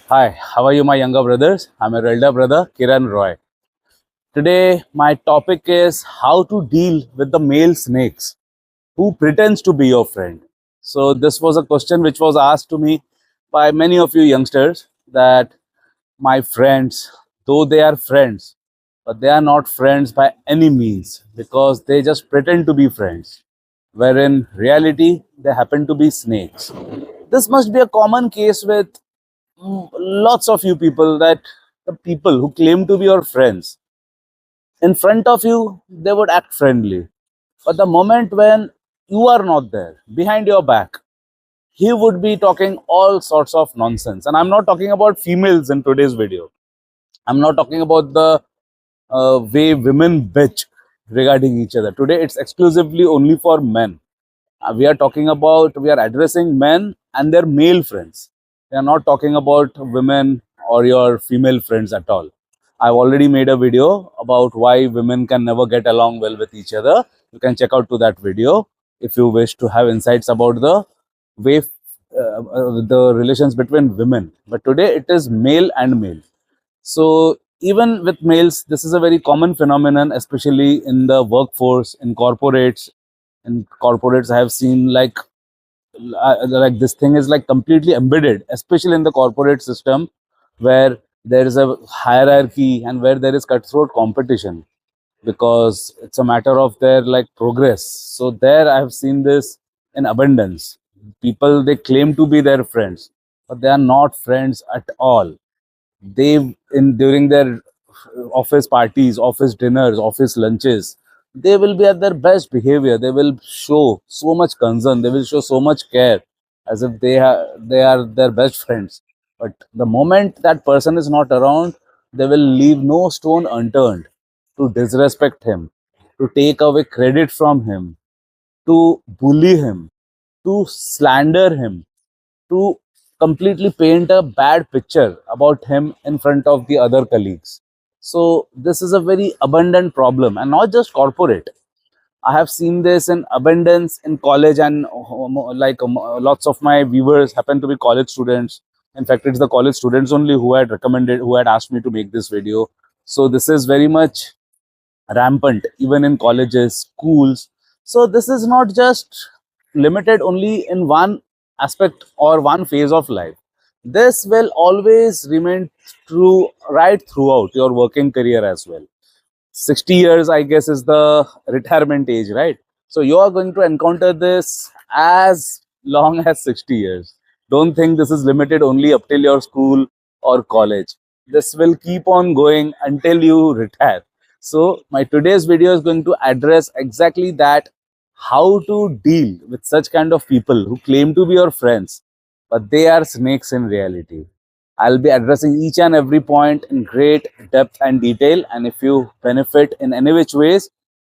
Hi, how are you, my younger brothers? I'm your elder brother, Kiran Roy. Today, my topic is how to deal with the male snakes who pretends to be your friend. So, this was a question which was asked to me by many of you youngsters that my friends, though they are friends, but they are not friends by any means because they just pretend to be friends, where in reality they happen to be snakes. This must be a common case with lots of you people, that the people who claim to be your friends in front of you, they would act friendly, but the moment when you are not there, behind your back, he would be talking all sorts of nonsense. And I'm not talking about females in today's video. I'm not talking about the way women bitch regarding each other. Today it's exclusively only for men. We are addressing men and their male friends. We are not talking about women or your female friends at all. I've already made a video about why women can never get along well with each other. You can check out to that video if you wish to have insights about the way the relations between women. But today it is male and male. So even with males, this is a very common phenomenon, especially in the workforce, in corporates. In corporates, I have seen like this thing is like completely embedded, especially in the corporate system, where there is a hierarchy and where there is cutthroat competition because it's a matter of their like progress. So there I have seen this in abundance. People, they claim to be their friends, but they are not friends at all. They, in during their office parties, office dinners, office lunches, they will be at their best behavior. They will show so much concern, they will show so much care, as if they are their best friends. But the moment that person is not around, they will leave no stone unturned to disrespect him, to take away credit from him, to bully him, to slander him, to completely paint a bad picture about him in front of the other colleagues. So this is a very abundant problem, and not just corporate. I have seen this in abundance in college, and lots of my viewers happen to be college students. In fact, it's the college students only who had asked me to make this video. So this is very much rampant even in colleges, schools. So this is not just limited only in one aspect or one phase of life. This will always remain true right throughout your working career as well. 60 years, I guess, is the retirement age, right? So you are going to encounter this as long as 60 years. Don't think this is limited only up till your school or college. This will keep on going until you retire. So my today's video is going to address exactly that: how to deal with such kind of people who claim to be your friends, but they are snakes in reality. I'll be addressing each and every point in great depth and detail. And if you benefit in any which ways,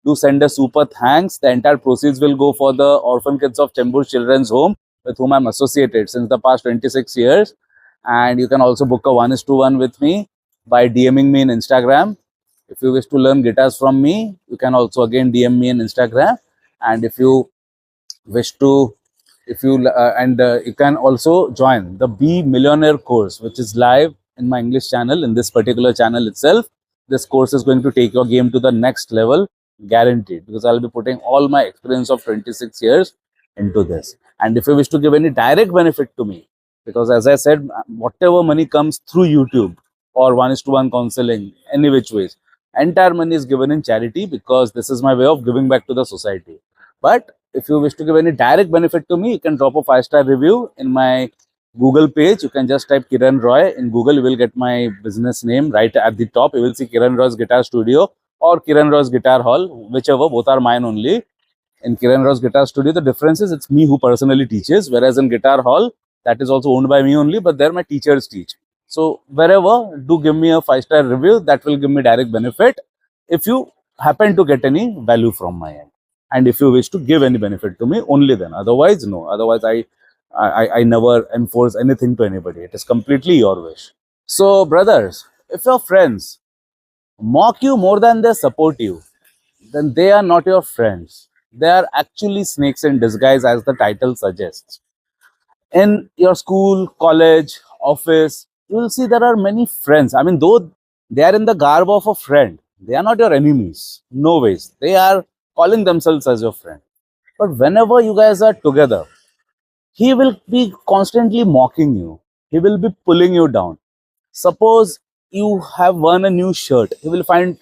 do send a super thanks. The entire proceeds will go for the orphan kids of Chembur Children's Home, with whom I'm associated since the past 26 years. And you can also book a 1:1 with me by DMing me in Instagram. If you wish to learn guitars from me, you can also again DM me in Instagram. And if you wish to if you and you can also join the Be Millionaire course, which is live in my English channel. In this particular channel itself, this course is going to take your game to the next level, guaranteed, because I'll be putting all my experience of 26 years into this. And if you wish to give any direct benefit to me, because as I said, whatever money comes through YouTube or 1:1 counseling, any which ways, entire money is given in charity, because this is my way of giving back to the society. But if you wish to give any direct benefit to me, you can drop a 5-star review in my Google page. You can just type Kiran Roy in Google. You will get my business name right at the top. You will see Kiran Roy's Guitar Studio or Kiran Roy's Guitar Hall, whichever, both are mine only. In Kiran Roy's Guitar Studio, the difference is it's me who personally teaches, whereas in Guitar Hall, that is also owned by me only, but there my teachers teach. So wherever, do give me a 5-star review. That will give me direct benefit if you happen to get any value from my end. And if you wish to give any benefit to me, only then. Otherwise, no. Otherwise, I never enforce anything to anybody. It is completely your wish. So, brothers, if your friends mock you more than they support you, then they are not your friends. They are actually snakes in disguise, as the title suggests. In your school, college, office, you will see there are many friends. I mean, though they are in the garb of a friend, they are not your enemies. No ways. They are calling themselves as your friend. But whenever you guys are together, he will be constantly mocking you. He will be pulling you down. Suppose you have won a new shirt, he will find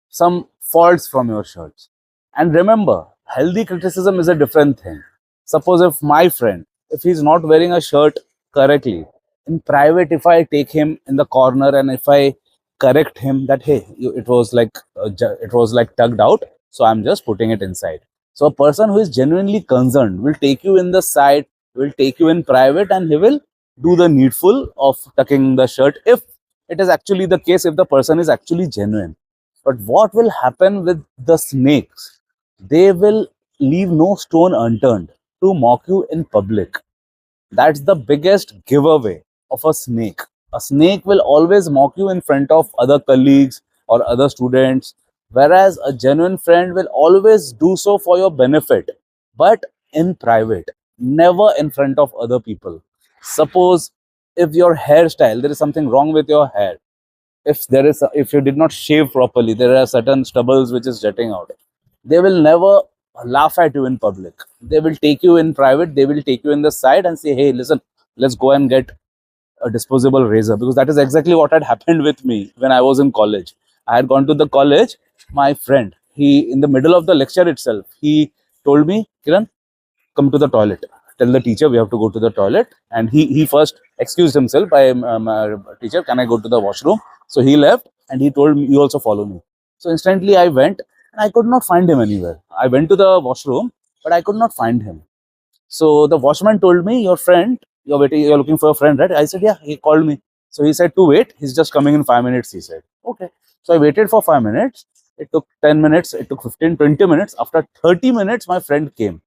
some faults from your shirts. And remember, healthy criticism is a different thing. Suppose if my friend, if he's not wearing a shirt correctly, in private, if I take him in the corner and if I correct him that hey, it was like it was like tugged out, so I'm just putting it inside. So a person who is genuinely concerned will take you in the side, will take you in private, and he will do the needful of tucking the shirt if it is actually the case, if the person is actually genuine. But what will happen with the snakes? They will leave no stone unturned to mock you in public. That's the biggest giveaway of a snake. A snake will always mock you in front of other colleagues or other students, whereas a genuine friend will always do so for your benefit, but in private, never in front of other people. Suppose if your hairstyle, there is something wrong with your hair, if you did not shave properly, there are certain stubbles which is jetting out, they will never laugh at you in public. They will take you in private, they will take you in the side and say, hey, listen, let's go and get a disposable razor, because that is exactly what had happened with me when I was in college. I had gone to the college. My friend, he, in the middle of the lecture itself, he told me, Kiran, come to the toilet, tell the teacher we have to go to the toilet. And he first excused himself by, teacher, can I go to the washroom? So he left and he told me, you also follow me. So instantly I went and I could not find him anywhere. I went to the washroom, but I could not find him. So the watchman told me, your friend, you're waiting, you're looking for a friend, right? I said, yeah, he called me. So he said to wait, he's just coming in 5 minutes, he said. Okay. So I waited for 5 minutes. It took 10 minutes, it took 15, 20 minutes. After 30 minutes, my friend came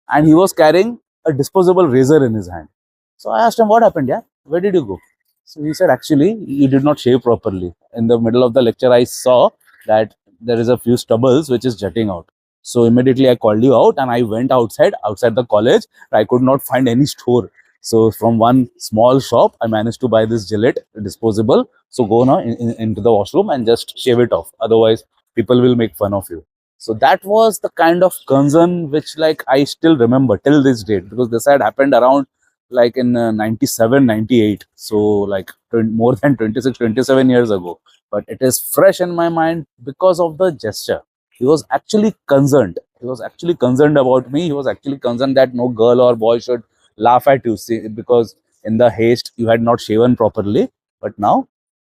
and he was carrying a disposable razor in his hand. So I asked him, what happened? Yeah, where did you go? So he said, actually, you did not shave properly. In the middle of the lecture, I saw that there is a few stubbles which is jutting out. So immediately I called you out and I went outside the college. I could not find any store. So from one small shop, I managed to buy this Gillette disposable. So go now into the washroom and just shave it off. Otherwise, people will make fun of you. So that was the kind of concern which like I still remember till this date, because this had happened around like in 97, 98. So like more than 26, 27 years ago. But it is fresh in my mind because of the gesture. He was actually concerned. He was actually concerned about me. He was actually concerned that no girl or boy should laugh at you, see, because in the haste you had not shaven properly. But now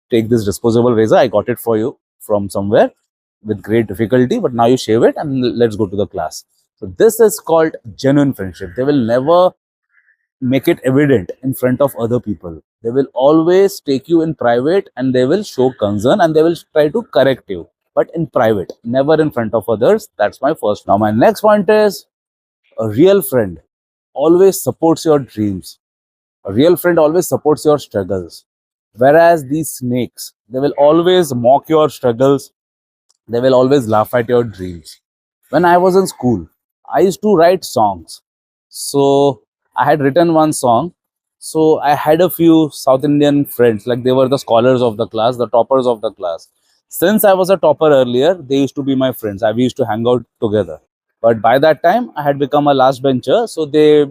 take this disposable razor. I got it for you from somewhere with great difficulty, but now you shave it and let's go to the class. So this is called genuine friendship. They will never make it evident in front of other people. They will always take you in private and they will show concern and they will try to correct you, but in private, never in front of others. That's my first. Now my next point is, a real friend always supports your dreams. A real friend always supports your struggles. Whereas these snakes, they will always mock your struggles. They will always laugh at your dreams. When I was in school, I used to write songs. So I had written one song. So I had a few South Indian friends, like they were the scholars of the class, the toppers of the class. Since I was a topper earlier, they used to be my friends. We used to hang out together. But by that time, I had become a last bencher, so they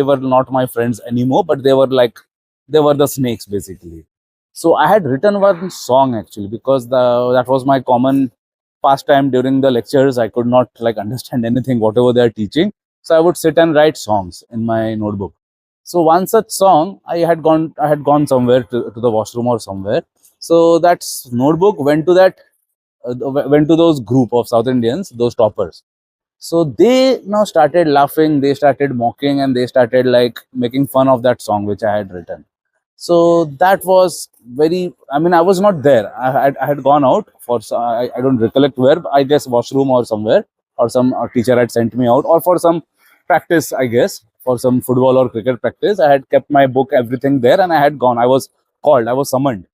were not my friends anymore. But they were like, they were the snakes basically. So I had written one song actually, because that was my common pastime during the lectures. I could not like understand anything whatever they are teaching, so I would sit and write songs in my notebook. So one such song, I had gone somewhere to the washroom or somewhere. So that notebook went to went to those group of South Indians, those toppers. So they now started laughing, they started mocking, and they started like making fun of that song which I had written. So that was very, I mean, I was not there. I had gone out for, I don't recollect where, I guess washroom or somewhere, or some teacher had sent me out, or for some practice, I guess, for some football or cricket practice. I had kept my book, everything there, and I had gone. I was called, I was summoned.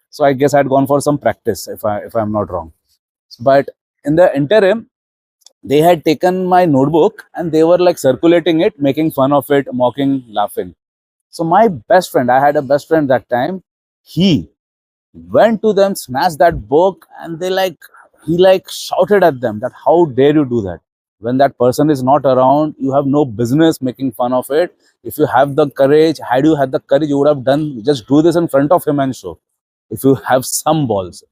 So I guess I had gone for some practice, if I'm not wrong. But in the interim, they had taken my notebook and they were like circulating it, making fun of it, mocking, laughing. So my best friend, I had a best friend that time. He went to them, snatched that book, and he like shouted at them that how dare you do that? When that person is not around, you have no business making fun of it. If you have the courage, had you had the courage, you would have done just do this in front of him and show. If you have some balls,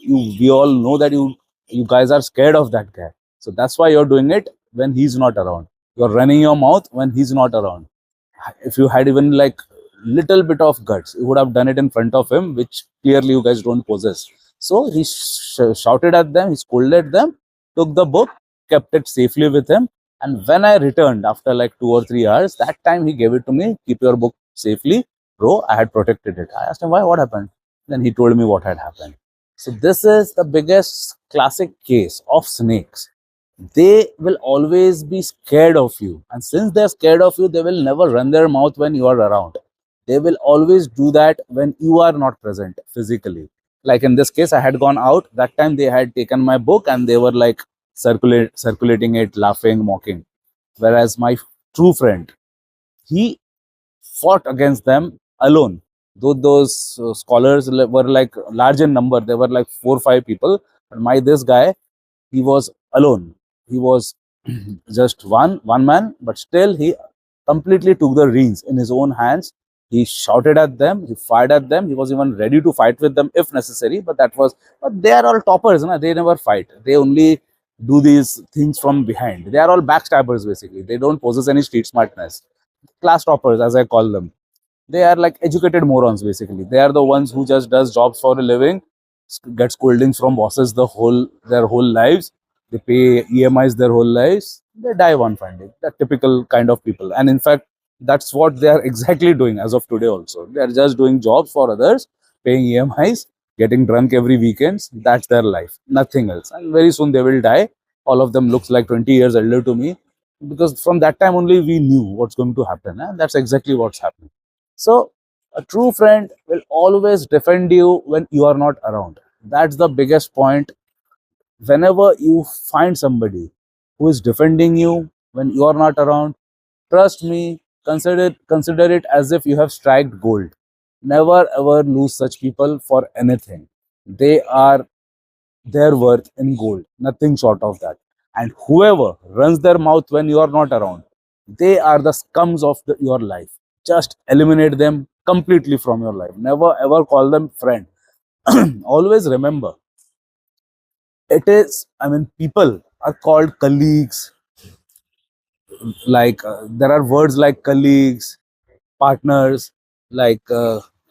we all know that you guys are scared of that guy. So that's why you're doing it when he's not around. You're running your mouth when he's not around. If you had even like little bit of guts, you would have done it in front of him, which clearly you guys don't possess. So he shouted at them, he scolded them, took the book, kept it safely with him, and when I returned after like 2 or 3 hours, that time he gave it to me. Keep your book safely, bro. I had protected it. I asked him why, what happened. Then he told me what had happened. So this is the biggest classic case of snakes. They will always be scared of you, and since they're scared of you, they will never run their mouth when you are around. They will always do that when you are not present physically. Like in this case, I had gone out that time, they had taken my book and they were like circulating it, laughing, mocking. Whereas my true friend, he fought against them alone. Though those scholars were like large in number, there were like 4 or 5 people, but my this guy, he was alone. He was just one man, but still he completely took the reins in his own hands. He shouted at them, he fired at them, he was even ready to fight with them if necessary. But they are all toppers, na? They never fight. They only do these things from behind. They are all backstabbers basically. They don't possess any street smartness. Class toppers, as I call them, they are like educated morons basically. They are the ones who just does jobs for a living, get scoldings from bosses their whole lives. They pay EMIs their whole lives. They die one fine day. The typical kind of people. And in fact, that's what they are exactly doing as of today also. They are just doing jobs for others, paying EMIs, getting drunk every weekends. That's their life. Nothing else. And very soon they will die. All of them looks like 20 years elder to me, because from that time only we knew what's going to happen, and that's exactly what's happening. So a true friend will always defend you when you are not around. That's the biggest point. Whenever you find somebody who is defending you when you are not around, trust me, consider it as if you have struck gold. Never ever lose such people for anything. They are their worth in gold, nothing short of that. And whoever runs their mouth when you are not around, they are the scums of your life. Just eliminate them completely from your life. Never ever call them friend. Always remember, people are called colleagues. There are words like colleagues, partners, like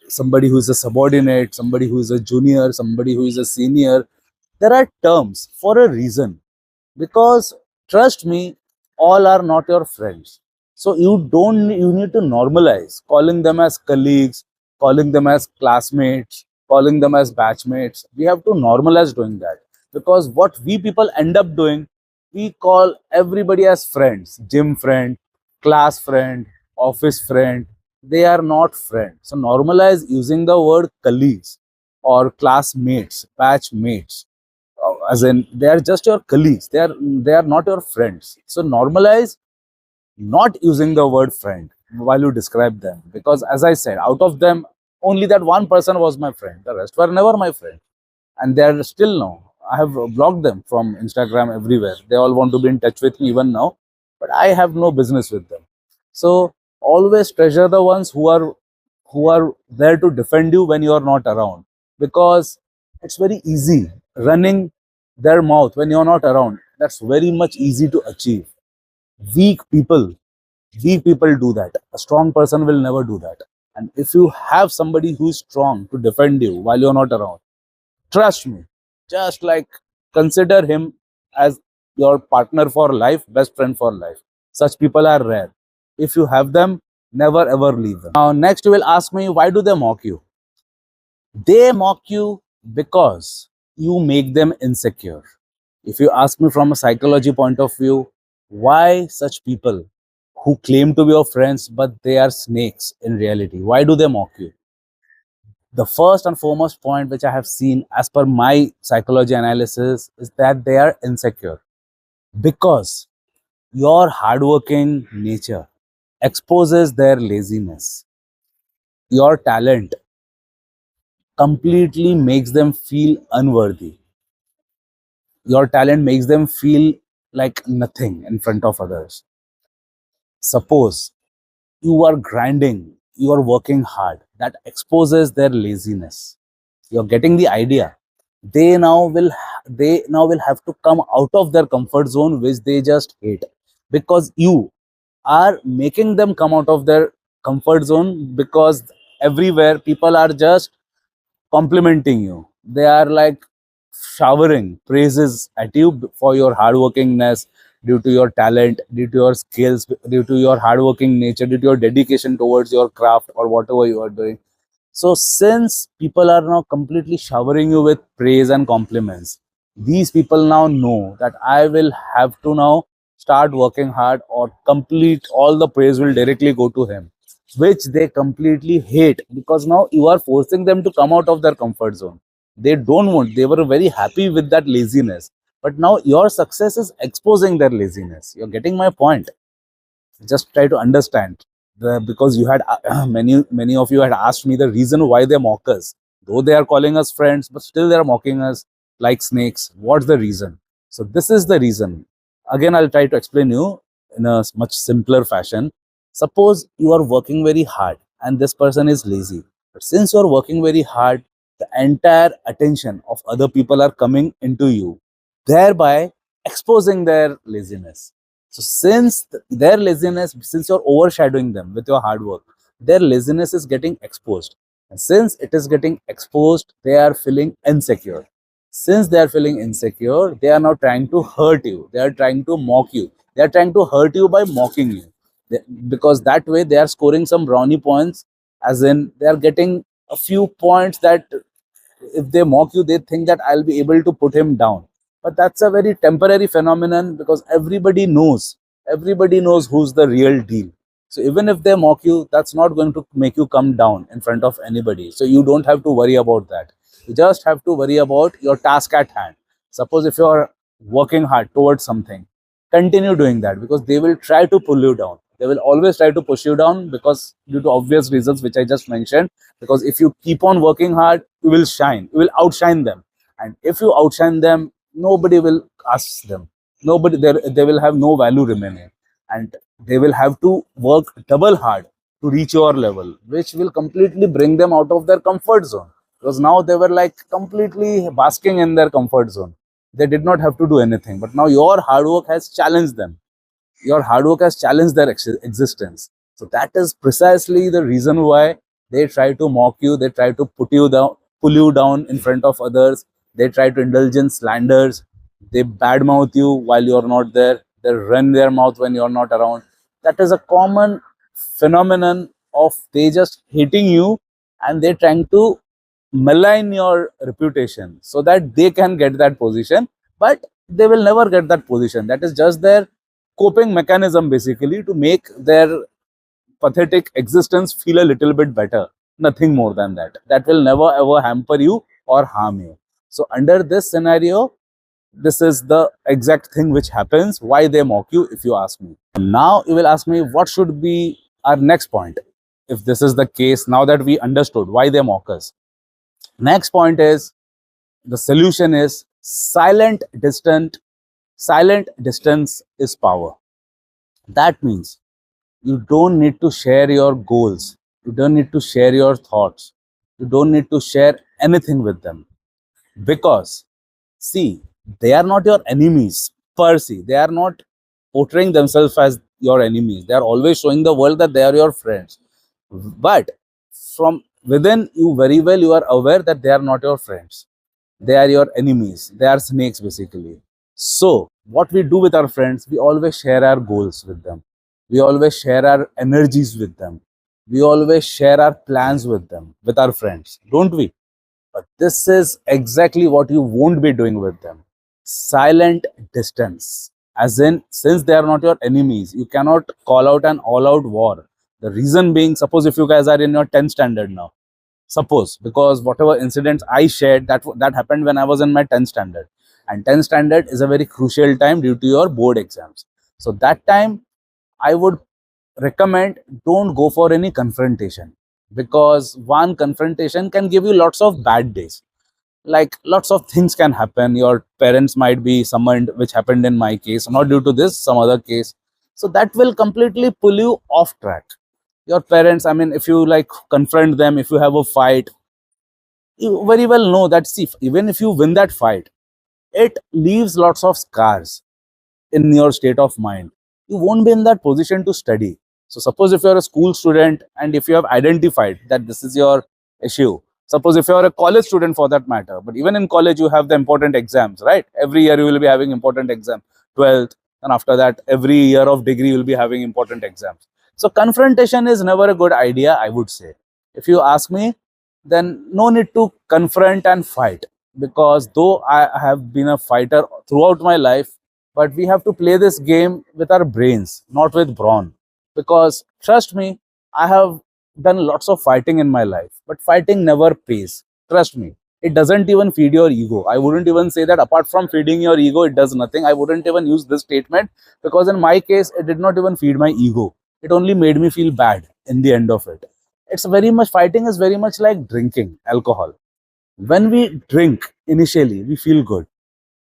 somebody who is a subordinate, somebody who is a junior, somebody who is a senior. There are terms for a reason, because trust me, all are not your friends. So you need to normalize calling them as colleagues, calling them as classmates, calling them as batchmates. We have to normalize doing that, because what we people end up doing, we call everybody as friends. Gym friend, class friend, office friend. They are not friends. So normalize using the word colleagues or classmates, batchmates, as in they are just your colleagues. They are not your friends. So normalize not using the word friend while you describe them, because as I said, out of them, only that one person was my friend. The rest were never my friend, and they are still now. I have blocked them from Instagram, everywhere. They all want to be in touch with me even now, but I have no business with them. So always treasure the ones who are there to defend you when you are not around, because it's very easy running their mouth when you're not around. That's very much easy to achieve. Weak people, weak people do that. A strong person will never do that. And if you have somebody who's strong to defend you while you're not around, trust me, just like consider him as your partner for life, best friend for life. Such people are rare. If you have them, never ever leave them. Now, next you will ask me, why do they mock you? They mock you because you make them insecure. If you ask me from a psychology point of view, why such people who claim to be your friends but they are snakes in reality, why do they mock you? The first and foremost point which I have seen as per my psychology analysis is that they are insecure, because your hardworking nature exposes their laziness, your talent completely makes them feel unworthy. Your talent makes them feel like nothing in front of others. Suppose you are grinding, you are working hard, that exposes their laziness. You're getting the idea. They now will have to come out of their comfort zone, which they just hate, because you are making them come out of their comfort zone, because everywhere people are just complimenting you. They are like showering praises at you for your hardworkingness, due to your talent, due to your skills, due to your hardworking nature, due to your dedication towards your craft or whatever you are doing. So, since people are now completely showering you with praise and compliments, these people now know that I will have to now start working hard, or complete all the praise will directly go to him, which they completely hate, because now you are forcing them to come out of their comfort zone. They don't want, they were very happy with that laziness, but now your success is exposing their laziness. You're getting my point. Just try to understand because you had many of you had asked me the reason why they mock us, though they are calling us friends, but still they are mocking us like snakes. What's the reason? So this is the reason. Again, I'll try to explain you in a much simpler fashion. Suppose you are working very hard and this person is lazy, but since you are working very hard, the entire attention of other people are coming into you, thereby exposing their laziness. So since their laziness, since you're overshadowing them with your hard work, their laziness is getting exposed. And since it is getting exposed, they are feeling insecure. Since they are feeling insecure, they are now trying to hurt you. They are trying to mock you. They are trying to hurt you by mocking you. Because that way they are scoring some brownie points, as in they are getting a few points that if they mock you, they think that I'll be able to put him down. But that's a very temporary phenomenon, because everybody knows who's the real deal. So even if they mock you, that's not going to make you come down in front of anybody. So you don't have to worry about that. You just have to worry about your task at hand. Suppose if you are working hard towards something, continue doing that, because they will try to pull you down. They will always try to push you down, because due to obvious reasons which I just mentioned. Because if you keep on working hard, you will shine, you will outshine them. And if you outshine them, nobody will ask them, nobody there, they will have no value remaining, and they will have to work double hard to reach your level, which will completely bring them out of their comfort zone, because now they were like completely basking in their comfort zone. They did not have to do anything, but now your hard work has challenged them. Your hard work has challenged their existence. So that is precisely the reason why they try to mock you, they try to put you down, pull you down in front of others, they try to indulge in slanders, they badmouth you while you're not there, they run their mouth when you're not around. That is a common phenomenon of they just hating you, and they're trying to malign your reputation so that they can get that position, but they will never get that position. That is just their coping mechanism, basically, to make their pathetic existence feel a little bit better. Nothing more than that. That will never ever hamper you or harm you. So under this scenario, this is the exact thing which happens, why they mock you, if you ask me. Now you will ask me, what should be our next point if this is the case? Now that we understood why they mock us, next point is, the solution is silent distance is power. That means you don't need to share your goals, you don't need to share your thoughts, you don't need to share anything with them, because see, they are not your enemies per se. They are not portraying themselves as your enemies. They are always showing the world that they are your friends. But from within you, very well, you are aware that they are not your friends. They are your enemies. They are snakes, basically. So, what we do with our friends, we always share our goals with them. We always share our energies with them. We always share our plans with them, with our friends, don't we? But this is exactly what you won't be doing with them. Silent distance. As in, since they are not your enemies, you cannot call out an all out war. The reason being, suppose if you guys are in your 10th standard now, suppose, because whatever incidents I shared, that happened when I was in my 10th standard. And 10th standard is a very crucial time due to your board exams. So that time, I would recommend, don't go for any confrontation. because one confrontation can give you lots of bad days. Like lots of things can happen. Your parents might be summoned, which happened in my case, not due to this, some other case. So that will completely pull you off track. Your parents, I mean, if you like confront them, if you have a fight, you very well know that, see, even if you win that fight, it leaves lots of scars in your state of mind. You won't be in that position to study. So suppose if you're a school student and if you have identified that this is your issue, suppose if you're a college student for that matter, but even in college you have the important exams, right? Every year you will be having important exam, 12th, and after that every year of degree you will be having important exams. So confrontation is never a good idea, I would say. If you ask me, then no need to confront and fight, because though I have been a fighter throughout my life, but we have to play this game with our brains, not with brawn. Because trust me, I have done lots of fighting in my life, but fighting never pays. Trust me, it doesn't even feed your ego. I wouldn't even say that apart from feeding your ego, it does nothing. I wouldn't even use this statement, because in my case, it did not even feed my ego. It only made me feel bad in the end of it. It's very much, fighting is very much like drinking alcohol. When we drink initially, we feel good.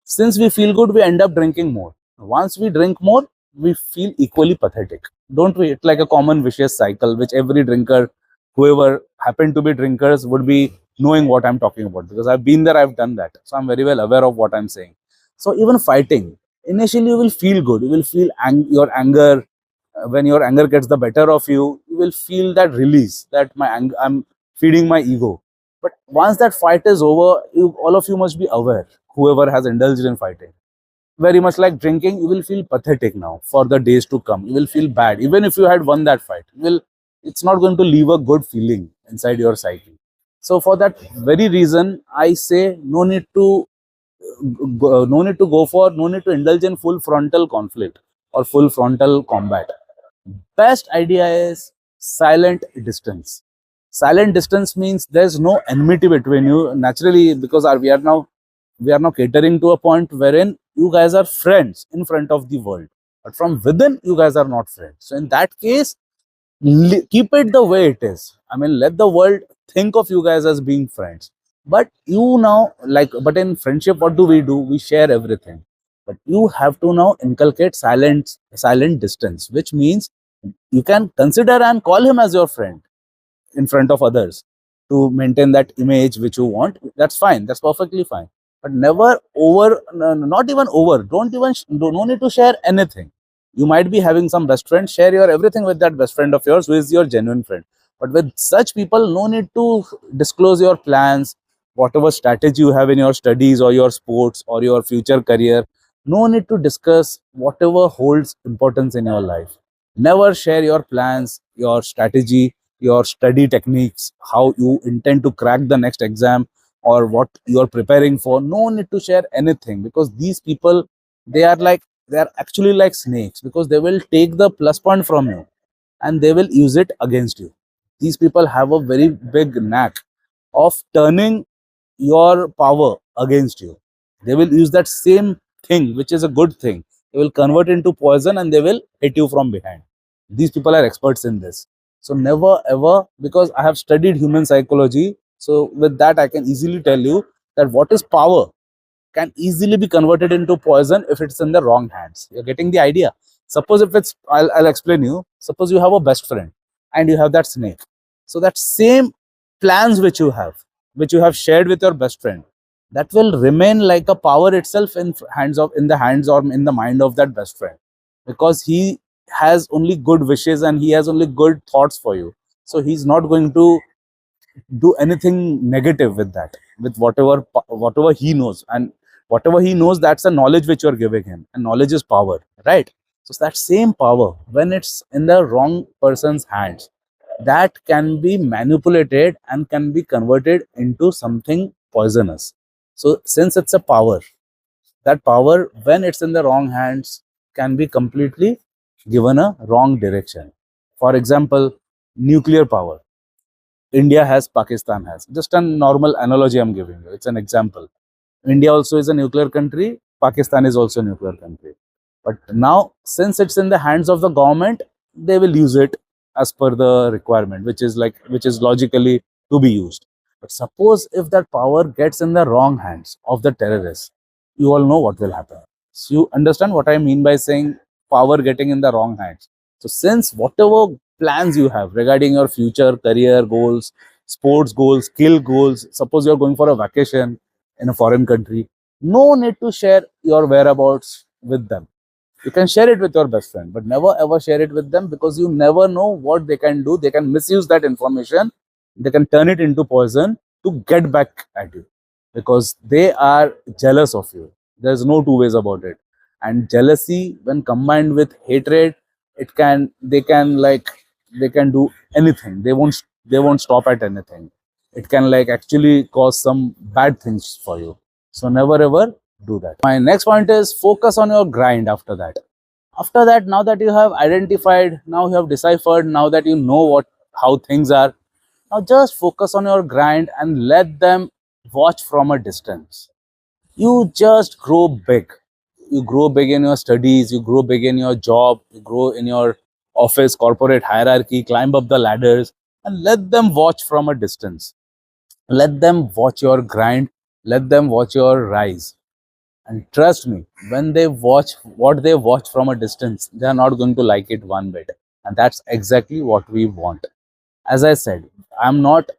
Since we feel good, we end up drinking more. Once we drink more, we feel equally pathetic. Don't we? It's like a common vicious cycle, which every drinker, whoever happened to be drinkers, would be knowing what I'm talking about, because I've been there, I've done that. So I'm very well aware of what I'm saying. So even fighting, initially you will feel good. You will feel your anger. When your anger gets the better of you, you will feel that release, that I'm feeding my ego. But once that fight is over, all of you must be aware, whoever has indulged in fighting. Very much like drinking, you will feel pathetic now for the days to come. You will feel bad. Even if you had won that fight, it's not going to leave a good feeling inside your psyche. So for that very reason, I say no need to indulge in full frontal conflict or full frontal combat. Best idea is silent distance. Silent distance means there's no enmity between you naturally, because we are now catering to a point wherein you guys are friends in front of the world, but from within you guys are not friends. So in that case, keep it the way it is. I mean, let the world think of you guys as being friends. But you now, but in friendship, what do? We share everything. But you have to now inculcate silent distance, which means you can consider and call him as your friend in front of others to maintain that image which you want. That's fine. That's perfectly fine. But never over, not even over. No need to share anything. You might be having some best friend, share your everything with that best friend of yours who is your genuine friend. But with such people, no need to disclose your plans, whatever strategy you have in your studies or your sports or your future career. No need to discuss whatever holds importance in your life. Never share your plans, your strategy, your study techniques, how you intend to crack the next exam or what you're preparing for. No need to share anything, because these people, they are actually like snakes, because they will take the plus point from you and they will use it against you. These people have a very big knack of turning your power against you. They will use that same thing, which is a good thing. They will convert into poison and they will hit you from behind. These people are experts in this. So never ever, because I have studied human psychology. So with that, I can easily tell you that what is power can easily be converted into poison if it's in the wrong hands. You're getting the idea. Suppose if it's, I'll explain you. Suppose you have a best friend and you have that snake. So that same plans which you have shared with your best friend, that will remain like a power itself in the hands or in the mind of that best friend, because he has only good wishes and he has only good thoughts for you. So he's not going to do anything negative with that, with whatever he knows. And whatever he knows, that's a knowledge which you're giving him, and knowledge is power, right? So that same power, when it's in the wrong person's hands, that can be manipulated and can be converted into something poisonous. So since it's a power, that power, when it's in the wrong hands, can be completely given a wrong direction. For example, nuclear power. India has, Pakistan has. Just a normal analogy I'm giving you. It's an example. India also is a nuclear country. Pakistan is also a nuclear country. But now, since it's in the hands of the government, they will use it. as per the requirement, which is logically to be used. But suppose if that power gets in the wrong hands of the terrorists, you all know what will happen. So you understand what I mean by saying power getting in the wrong hands. So since whatever plans you have regarding your future career goals, sports goals, skill goals, suppose you're going for a vacation in a foreign country, no need to share your whereabouts with them. You can share it with your best friend, but never ever share it with them, because you never know what they can do. They can misuse that information, they can turn it into poison to get back at you, because they are jealous of you. There's no two ways about it. And jealousy, when combined with hatred, it can they can like they can do anything. They won't stop at anything. It can like actually cause some bad things for you. So never ever do that. My next point is focus on your grind. After that, now that you have identified, now you have deciphered, now that you know how things are, now just focus on your grind and let them watch from a distance. You just grow big. You grow big in your studies, you grow big in your job, you grow in your office corporate hierarchy, climb up the ladders, and let them watch from a distance. Let them watch your grind, let them watch your rise. And trust me, when they watch what they watch from a distance, they are not going to like it one bit. And that's exactly what we want. As I said, I'm not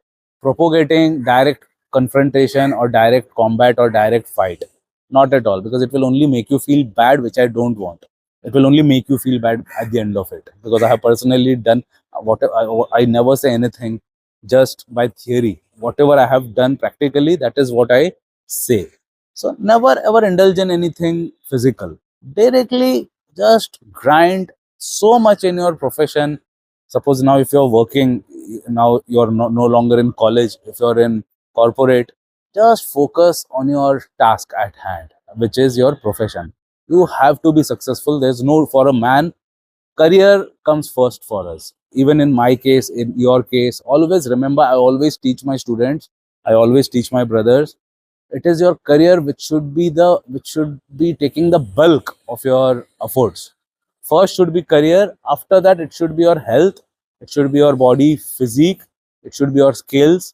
propagating direct confrontation or direct combat or direct fight. Not at all, because it will only make you feel bad, which I don't want. It will only make you feel bad at the end of it, because I have personally done whatever. I never say anything just by theory. Whatever I have done practically, that is what I say. So never ever indulge in anything physical. Directly just grind so much in your profession. Suppose now if you're working, now you're no longer in college, if you're in corporate, just focus on your task at hand, which is your profession. You have to be successful. There's no, for a man, career comes first for us. Even in my case, in your case, always remember, I always teach my students, I always teach my brothers, it is your career which should be taking the bulk of your efforts. First should be career, after that it should be your health, it should be your body physique, it should be your skills.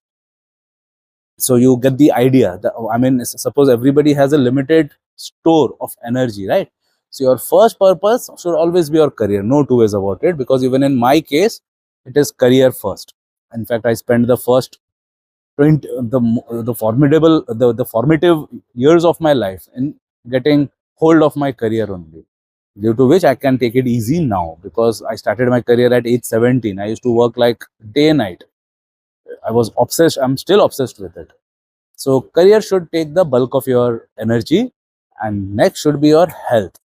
So you get the idea. I mean, suppose everybody has a limited store of energy, right? So your first purpose should always be your career, no two ways about it, because even in my case, it is career first. In fact, I spent the first 20 the formative years of my life in getting hold of my career only, due to which I can take it easy now, because I started my career at age 17. I used to work like day and night. I was obsessed. I'm still obsessed with it. So career should take the bulk of your energy, and next should be your health.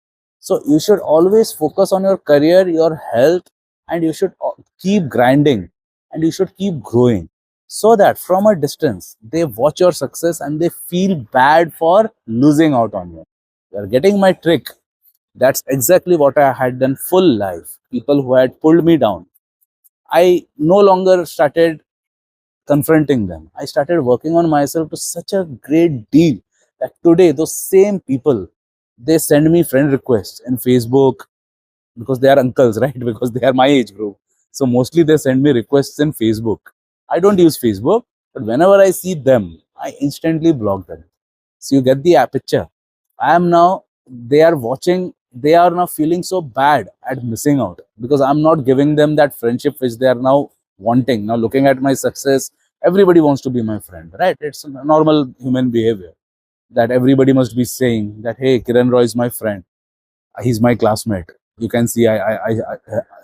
So you should always focus on your career, your health, and you should keep grinding, and you should keep growing, so that from a distance they watch your success and they feel bad for losing out on you. You are getting my trick. That's exactly what I had done full life. People who had pulled me down, I no longer started confronting them. I started working on myself to such a great deal that today those same people, they send me friend requests in Facebook, because they are uncles, right? Because they are my age group. So mostly they send me requests in Facebook. I don't use Facebook, but whenever I see them, I instantly block them. So you get the picture. I am now, they are watching, they are now feeling so bad at missing out, because I'm not giving them that friendship which they are now wanting. Now looking at my success, everybody wants to be my friend, right? It's a normal human behavior that everybody must be saying that, hey, Kiran Roy is my friend. He's my classmate. You can see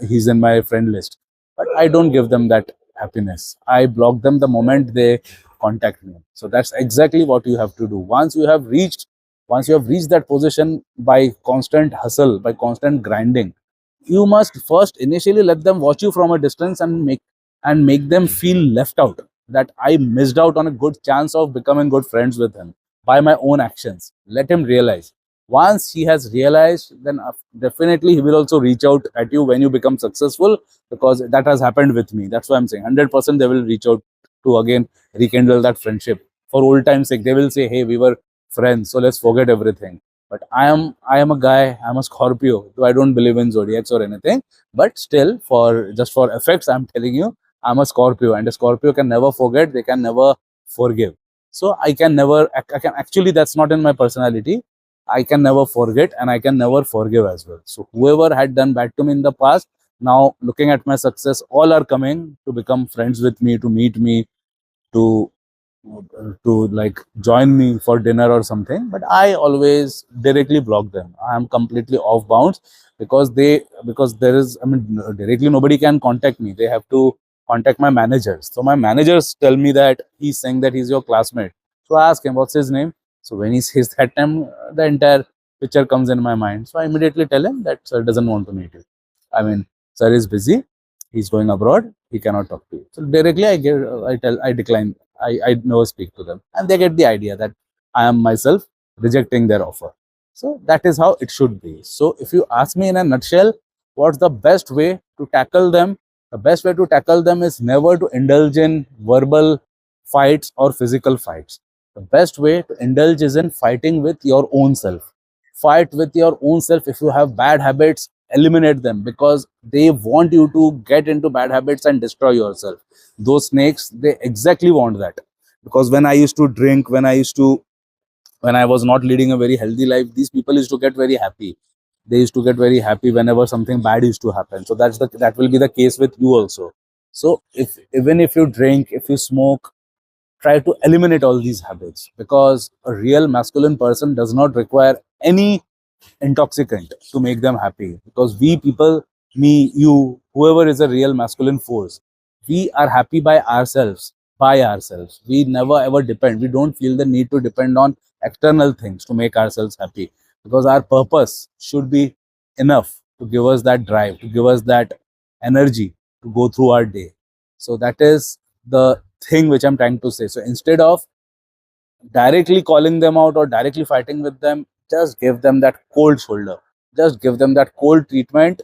he's in my friend list. But I don't give them that happiness. I block them the moment they contact me. So that's exactly what you have to do. Once you have reached that position, by constant hustle, by constant grinding, you must first initially let them watch you from a distance and make them feel left out, that I missed out on a good chance of becoming good friends with him by my own actions. Let him realize. Once he has realized, then definitely he will also reach out at you when you become successful, because that has happened with me. That's why I'm saying 100% they will reach out to again rekindle that friendship. For old time's sake, they will say, hey, we were friends, so let's forget everything. But I am a guy, I'm a Scorpio, though I don't believe in zodiacs or anything. But still, for just for effects, I'm telling you, I'm a Scorpio, and a Scorpio can never forget, they can never forgive. So I can never, I can actually, that's not in my personality. I can never forget and I can never forgive as well. So whoever had done bad to me in the past, now looking at my success, all are coming to become friends with me, to meet me, to like join me for dinner or something. But I always directly block them. I am completely off bounds, because there is, I mean, directly nobody can contact me. They have to contact my managers. So my managers tell me that he's saying that he's your classmate. So I ask him what's his name. So when he says that time, the entire picture comes in my mind. So I immediately tell him that sir doesn't want to meet you. I mean, sir is busy, he's going abroad, he cannot talk to you. So directly I decline. I never speak to them, and they get the idea that I am myself rejecting their offer. So that is how it should be. So if you ask me in a nutshell, what's the best way to tackle them? The best way to tackle them is never to indulge in verbal fights or physical fights. The best way to indulge is in fighting with your own self. Fight with your own self. If you have bad habits, eliminate them, because they want you to get into bad habits and destroy yourself. Those snakes, they exactly want that. Because when I used to drink, when I was not leading a very healthy life, these people used to get very happy. They used to get very happy whenever something bad used to happen. So that will be the case with you also. So if even if you drink, if you smoke, try to eliminate all these habits, because a real masculine person does not require any intoxicant to make them happy. Because we people, me, you, whoever is a real masculine force, we are happy by ourselves. We never ever depend. We don't feel the need to depend on external things to make ourselves happy, because our purpose should be enough to give us that drive, to give us that energy to go through our day. So that is the thing which I'm trying to say. So instead of directly calling them out or directly fighting with them, just give them that cold shoulder. Just give them that cold treatment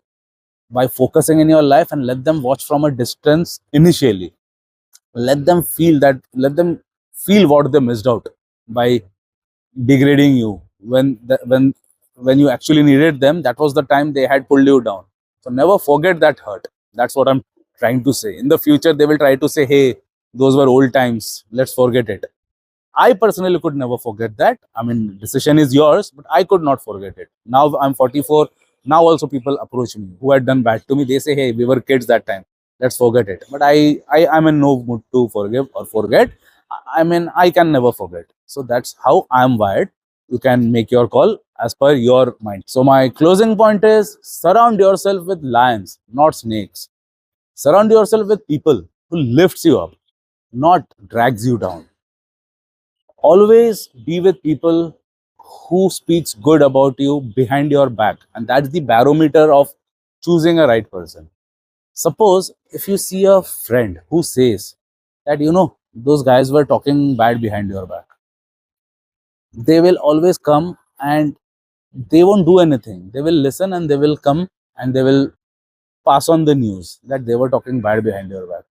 by focusing in your life, and let them watch from a distance initially. Let them feel what they missed out by degrading you. When you actually needed them, that was the time they had pulled you down. So never forget that hurt. That's what I'm trying to say. In the future, they will try to say, hey, those were old times, let's forget it. I personally could never forget that. I mean, decision is yours, but I could not forget it. Now I'm 44. Now also people approach me who had done bad to me. They say, "Hey, we were kids that time. Let's forget it." But I am in no mood to forgive or forget. I mean, I can never forget. So that's how I'm wired. You can make your call as per your mind. So my closing point is: surround yourself with lions, not snakes. Surround yourself with people who lifts you up, not drags you down. Always be with people who speaks good about you behind your back, and that's the barometer of choosing a right person. Suppose if you see a friend who says that, those guys were talking bad behind your back, they will always come and they won't do anything. They will listen and they will come and they will pass on the news that they were talking bad behind your back.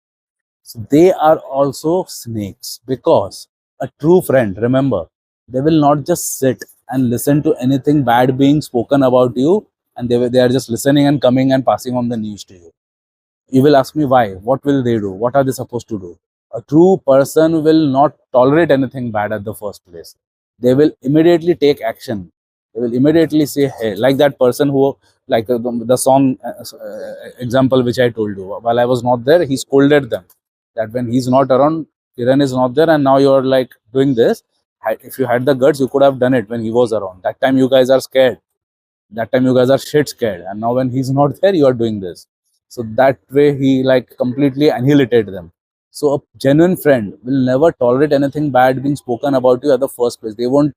So they are also snakes, because a true friend, remember, they will not just sit and listen to anything bad being spoken about you, and they are just listening and coming and passing on the news to you. You will ask me why. What will they do? What are they supposed to do? A true person will not tolerate anything bad at the first place. They will immediately take action. They will immediately say, hey, like that person who, like the song example which I told you, while I was not there, he scolded them that when he's not around, Kiran is not there, and now you're like doing this. If you had the guts, you could have done it when he was around. That time you guys are scared. That time you guys are shit scared, and now when he's not there, you are doing this. So that way he like completely annihilated them. So a genuine friend will never tolerate anything bad being spoken about you at the first place. They won't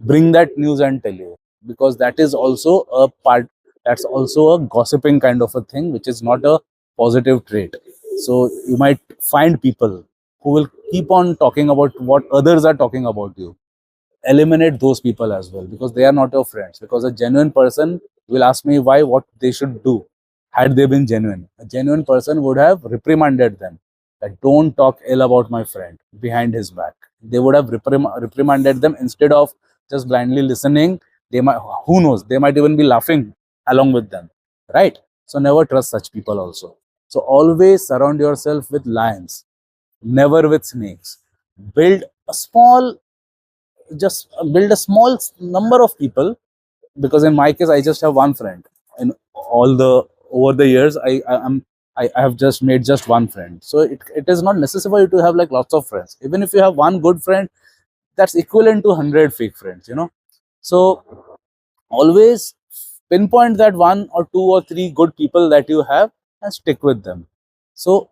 bring that news and tell you, because that is also a part, that's also a gossiping kind of a thing, which is not a positive trait. So you might find people who will keep on talking about what others are talking about you. Eliminate those people as well, because they are not your friends. Because a genuine person will ask me why, what they should do. Had they been genuine, a genuine person would have reprimanded them that don't talk ill about my friend behind his back. They would have reprimanded them instead of just blindly listening They might, who knows, they might even be laughing along with them, right? So never trust such people also. So always surround yourself with lions, never with snakes. Build a small, just build a small number of people, because in my case I just have one friend. In all the over the years, I have just made just one friend. So it is not necessary to have like lots of friends. Even if you have one good friend, that's equivalent to 100 fake friends, so always pinpoint that one or two or three good people that you have and stick with them. So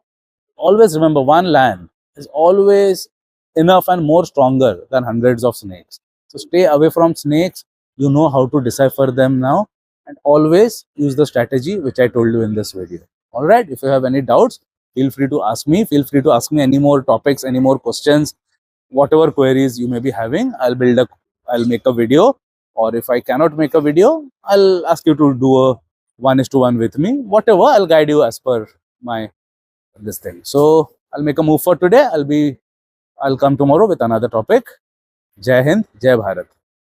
always remember, one lion is always enough and more stronger than hundreds of snakes. So stay away from snakes. You know how to decipher them now, and always use the strategy which I told you in this video. All right. If you have any doubts, feel free to ask me. Feel free to ask me any more topics, any more questions, whatever queries you may be having. I'll make a video, or if I cannot make a video, I'll ask you to do a 1:1 with me. Whatever, I'll guide you as per my this thing. So I'll make a move for today. I'll come tomorrow with another topic. Jai Hind, Jai Bharat.